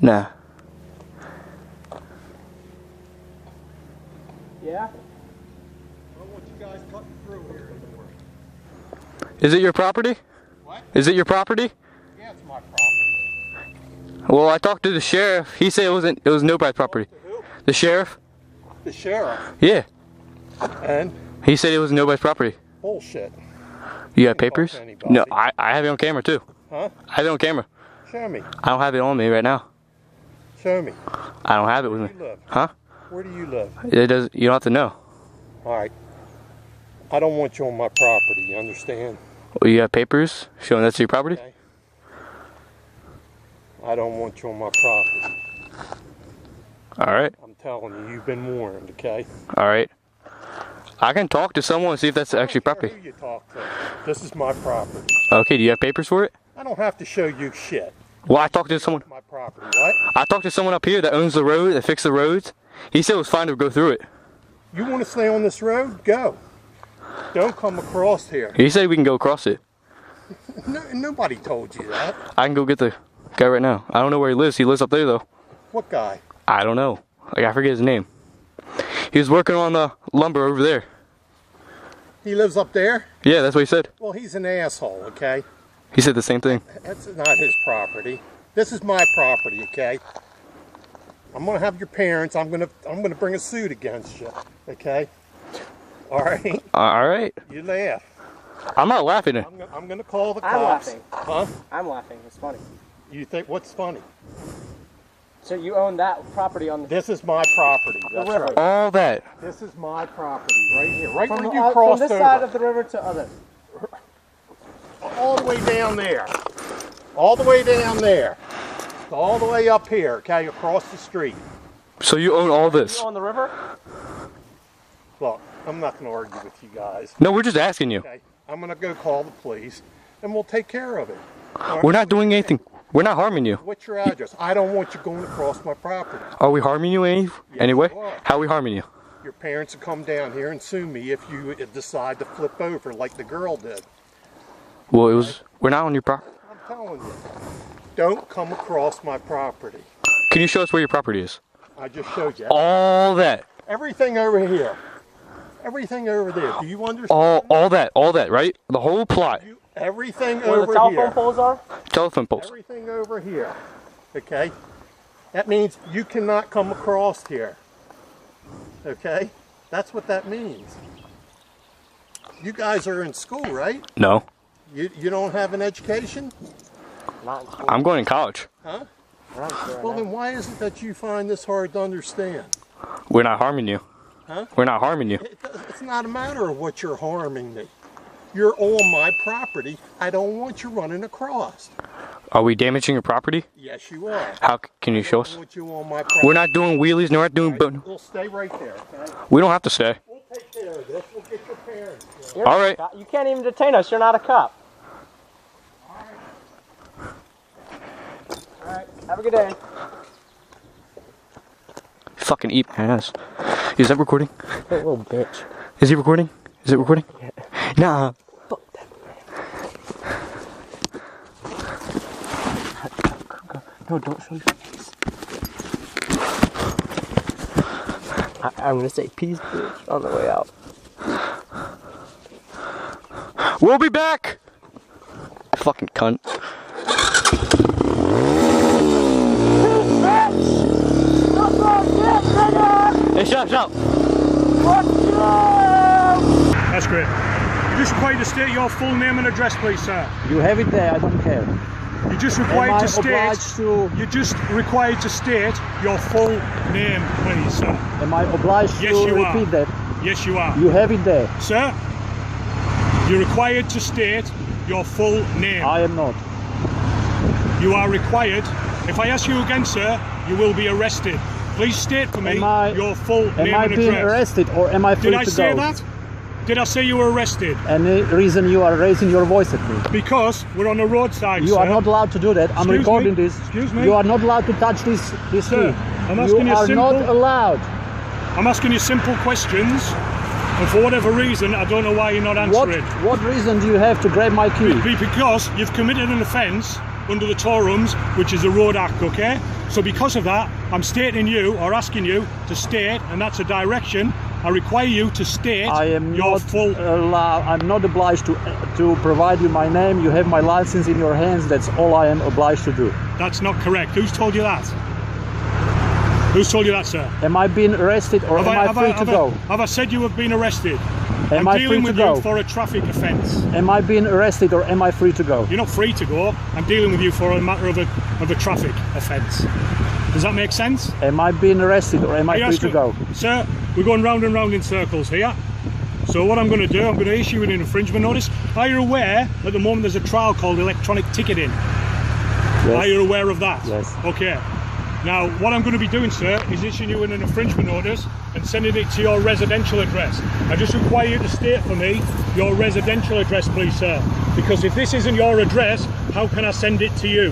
Nah. Yeah? I don't want you guys cutting through here anymore. Is it your property? What? Is it your property? Yeah, it's my property. Well, I talked to the sheriff. He said it was nobody's property. To who? The sheriff? The sheriff. Yeah. And? He said it was nobody's property. Bullshit. You got papers? No, I have it on camera too. Huh? I have it on camera. Show me. I don't have it on me right now. Show me. I don't have it with me. Where do you live? Huh? Where do you live? It does. You don't have to know. Alright. I don't want you on my property, you understand? Well, you have papers showing that's your property? Okay. I don't want you on my property. Alright. I'm telling you, you've been warned, okay? Alright. I can talk to someone and see if that's actually I don't care property. who you talk to. This is my property. Okay, do you have papers for it? I don't have to show you shit. Well, I talked to someone. My property, what? I talked to someone up here that owns the road, that fixed the roads. He said it was fine to go through it. You want to stay on this road? Go. Don't come across here. He said we can go across it. No, nobody told you that. I can go get the guy right now. I don't know where he lives. He lives up there though. What guy? I don't know. Like, I forget his name. He was working on the lumber over there. He lives up there? Yeah, that's what he said. Well, he's an asshole, okay? He said the same thing. That's not his property. This is my property, okay? I'm gonna have your parents. I'm gonna bring a suit against you, okay? All right. All right. You laugh. I'm not laughing. I'm gonna call the I'm cops. laughing. Huh? I'm laughing. It's funny. You think what's funny? So you own that property on the This is my property. That's river. right. All that. This is my property right here, right from, where you crossed from this over. side of the river to other. All the way down there. All the way down there. All the way up here, okay, across the street. So you own all this? You own the river? Look, I'm not going to argue with you guys. No, we're just asking you. Okay, I'm going to go call the police, and we'll take care of it. All right? We're not doing anything. We're not harming you. What's your address? I don't want you going across my property. Are we harming you anyway? you are. How are we harming you? Your parents will come down here and sue me if you decide to flip over like the girl did. Well, we're not on your property. I'm telling you, don't come across my property. Can you show us where your property is? I just showed you. All that. Everything over here. Everything over there. Do you understand? All that, right? The whole plot. Everything Where over the telephone here. poles are? Telephone poles. Everything over here. Okay? That means you cannot come across here. Okay? That's what that means. You guys are in school, right? No. You don't have an education? Not in school. I'm going to college. Huh? We're not sure Well, right then why is it that you find this hard to understand? We're not harming you. Huh? We're not harming you. It's not a matter of what you're harming me. You're on my property. I don't want you running across. Are we damaging your property? Yes, you are. How can you show I us? don't want you on my property. We're not doing wheelies. No, we're not doing. We'll stay right there, okay? We don't have to stay. We'll take care of this. We'll get your parents. You're All right. You can't even detain us. You're not a cop. All right. Have a good day. Fucking eat my ass. Is that recording? That little bitch. Is he recording? Is it recording? Yeah. Nah. Fuck that. No, don't show your face. I'm gonna say peace, bitch, on the way out. We'll be back. Fucking cunt. Hey, shut. That's great. You're just required to state your full name and address, please, sir. You have it there, I don't care. You're just Am required I to state. obliged to, You're just required to state your full name, please, sir. am I obliged Yes, to you are. repeat that? Yes, you are. You have it there. Sir, you're required to state your full name. I am not. You are required. If I ask you again, sir, you will be arrested. Please state for me your full name Am I and being address. arrested or am I free Did I to say go? that? Did I say you were arrested? Any reason you are raising your voice at me? Because we're on the roadside, You sir. are not allowed to do that. I'm Excuse recording me? this. Excuse me? You are not allowed to touch this Sir, tree. I'm asking you are simple- not allowed. I'm asking you simple questions, and for whatever reason, I don't know why you're not answering. What reason do you have to grab my key? Because you've committed an offence under the toll rooms, which is a road act, okay? So because of that, I'm stating you, or asking you to state, and that's a direction, I require you to state I'm your full... I'm not obliged to provide you my name. You have my license in your hands. That's all I am obliged to do. That's not correct. Who's told you that? Who's told you that, sir? Am I being arrested or am I free to go? Have I said you have been arrested? Am I'm I dealing free with to go? you for a traffic offence. Am I being arrested or am I free to go? You're not free to go. I'm dealing with you for a matter of a traffic offence. Does that make sense? Am I being arrested or am I free to go? Sir, we're going round and round in circles here. So what I'm going to do, I'm going to issue an infringement notice. Are you aware at the moment there's a trial called electronic ticketing? Yes. Are you aware of that? Yes. Okay. Now, what I'm going to be doing, sir, is issuing you an infringement notice and sending it to your residential address. I just require you to state for me your residential address, please, sir. Because if this isn't your address, how can I send it to you?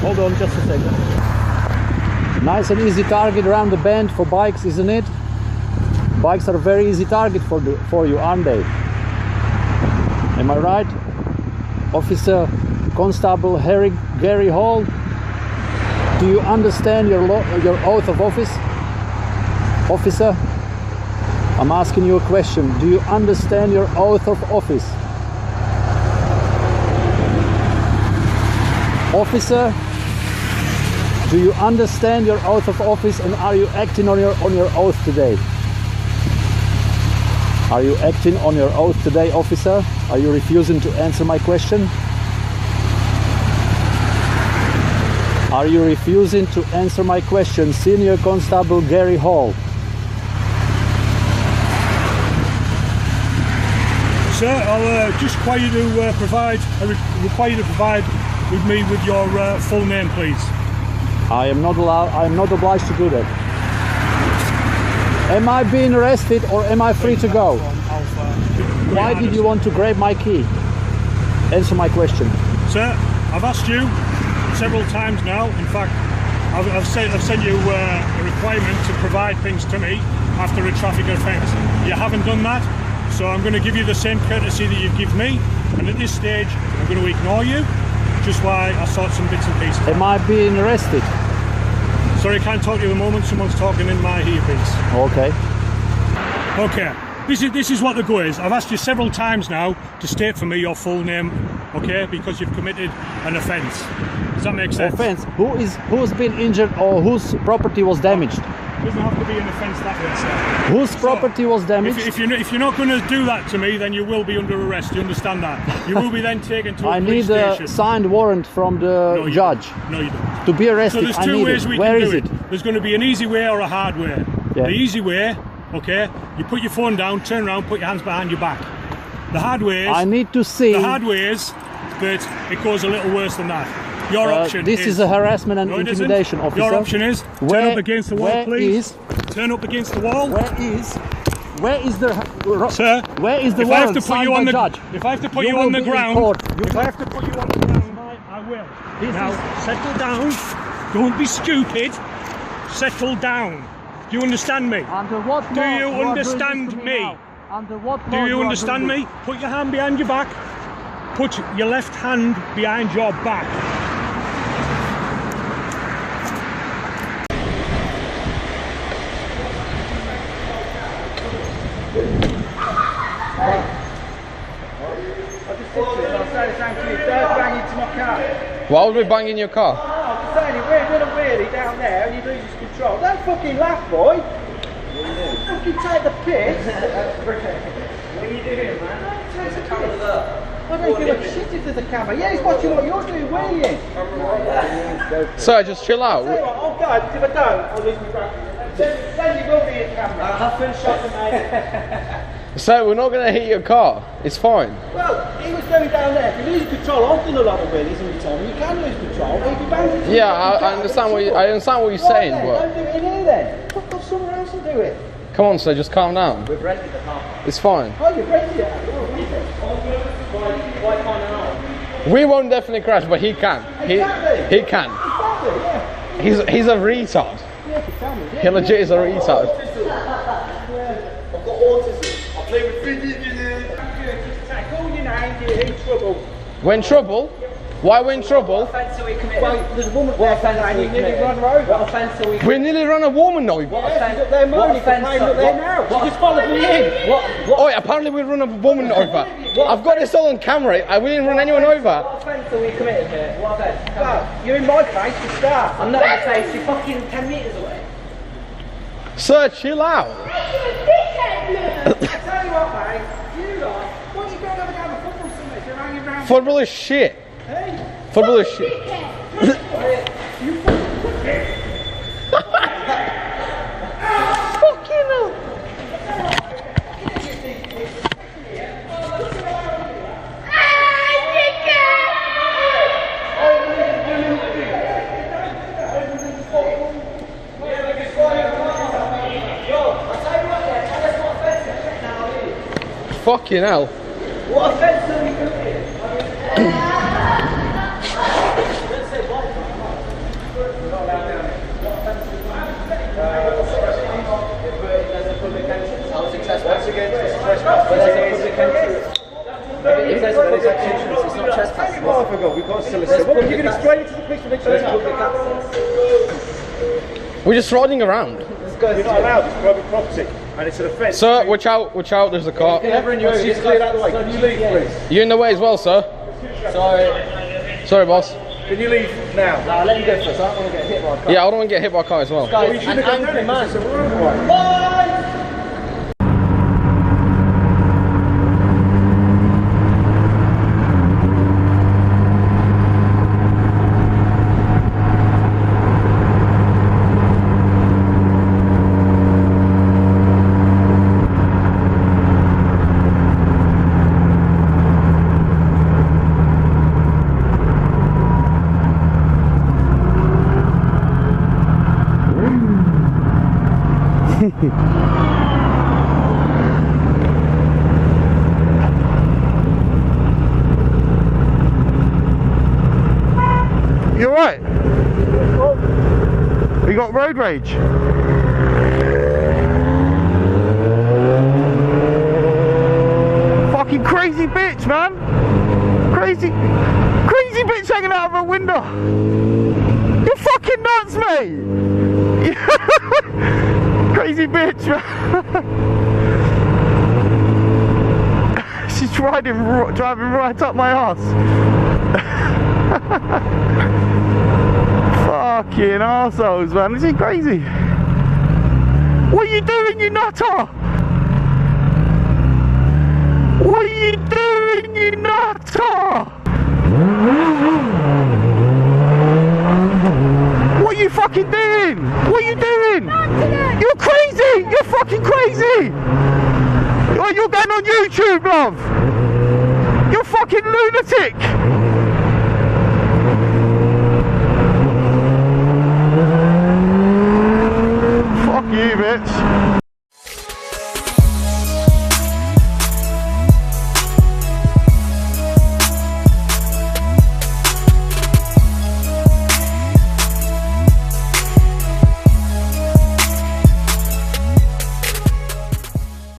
Hold on just a second. Nice and easy target around the bend for bikes, isn't it? Bikes are a very easy target for you, aren't they? Am I right? Officer Constable Gary Hall, do you understand your oath of office? Officer, I'm asking you a question. Do you understand your oath of office? Officer, do you understand your oath of office and are you acting on your oath today? Are you acting on your oath today, officer? Are you refusing to answer my question? Are you refusing to answer my question, Senior Constable Gary Hall? Sir, I'll just require you to provide with me with your full name, please. I am not obliged to do that. Am I being arrested or am I free to go? Why did you want to grab my key? Answer my question. Sir, I've asked you several times now. In fact, I've sent you a requirement to provide things to me after a traffic offence. You haven't done that, so I'm going to give you the same courtesy that you've given me, and at this stage I'm going to ignore you just while I sort some bits and pieces. Am I being arrested? Sorry, I can't talk to you at the moment. Someone's talking in my earpiece. Okay. Okay. This is what the go is. I've asked you several times now to state for me your full name, okay? Because you've committed an offence. Does that make sense? Offence? Who's been injured or whose property was damaged? It doesn't have to be an offence that way, sir. Whose property was damaged? If you're not going to do that to me, then you will be under arrest. You understand that? You will be then taken to a police station. I need a signed warrant from the judge. No, you don't. To be arrested, so there's two ways we Where can is do it? There's going to be an easy way or a hard way. Yeah. The easy way, okay, you put your phone down, turn around, put your hands behind your back. The hard way is... I need to see... The hard way is that it goes a little worse than that. Your option this is a harassment and intimidation, officer. Your option is turn up against the wall, please. Turn up against the wall. Where is the... Sir, where is the if warrant I have to put you on the judge? If I have to put you on the ground, if I have to put you on the ground, I will. Now, settle down. Don't be stupid. Settle down. Do you understand me? Under what law? Do you understand me? Under what law? Do you understand me? Put your hand behind your back. Put your left hand behind your back. Why would we bang in your car? Oh, I'm just saying, we're doing a wheelie down there and he loses control. Don't fucking laugh, boy. Fucking take the piss. What are you doing, man? Take the piss. I don't give a shit if there's a camera. Yeah, he's watching what you're doing, wheeling. Sir, just chill out. Tell you what, I'll go, because if I don't, I'll lose my breath. Then you will be a camera. I'll finish shot mate. Sir, we're not going to hit your car. It's fine. Well, he was going down there. If you lose control, I've done a lot of wheelies in the time. You can lose control. If you bang Yeah, I understand what you're saying, then, but don't do it in here then. Fuck off somewhere else and do it. come on, sir, just calm down. We've rented the car. It's fine. Oh, you've rented it? Why can't I? We won't definitely crash, but he can. Exactly. He can. Exactly, yeah. He's a retard. Yeah, you tell me. He legit is a retard. I've got autism. I play with 3D. Just take all your names, you're in trouble. We're in trouble? Why are we in trouble? What offence are we committing? Well, there's a woman there and you nearly run her over. What offence are we committing? We nearly ran a woman over. What offence? She's up there moaning, complaining up there now. She just followed me in. Oh, yeah, apparently we run a woman over. I've got this all on camera. We didn't run anyone over. What offence are we committing here? What offence? Well, you're in my face to start. I'm not in your face. You're fucking 10 metres away. Sir, chill out. I tell you what, mate. You lot, why don't you go and have a game of football somewhere? You're hanging around. Football is shit. Hey. Football is shit. Fucking hell. Fucking hell. What offence are we committing? That's against trespass. There's a public entrance. If there's a public entrance, it's not trespassing. Well, you can explain it to the police when they turn up. Public access. We're just riding around. You're not allowed, it's private property, and it's an offence. Sir, watch out, there's a car. Never in your She's cleared out of the way. Can you leave, please? You in the way as well, sir? Sorry, boss. Can you leave now? Nah, let me go first. I don't want to get hit by a car. Yeah, I don't want to get hit by a car as well. Guys, an angry man. You alright? You got road rage? Fucking crazy bitch, man! Crazy bitch hanging out of a window! You're fucking nuts, mate! Crazy bitch, man! She's driving right up my ass! Fucking arseholes, man. This is crazy. What are you doing, you nutter? What are you doing, you nutter? What are you fucking doing? What are you doing? You're crazy! You're fucking crazy! You're going on YouTube, love! You're fucking lunatic!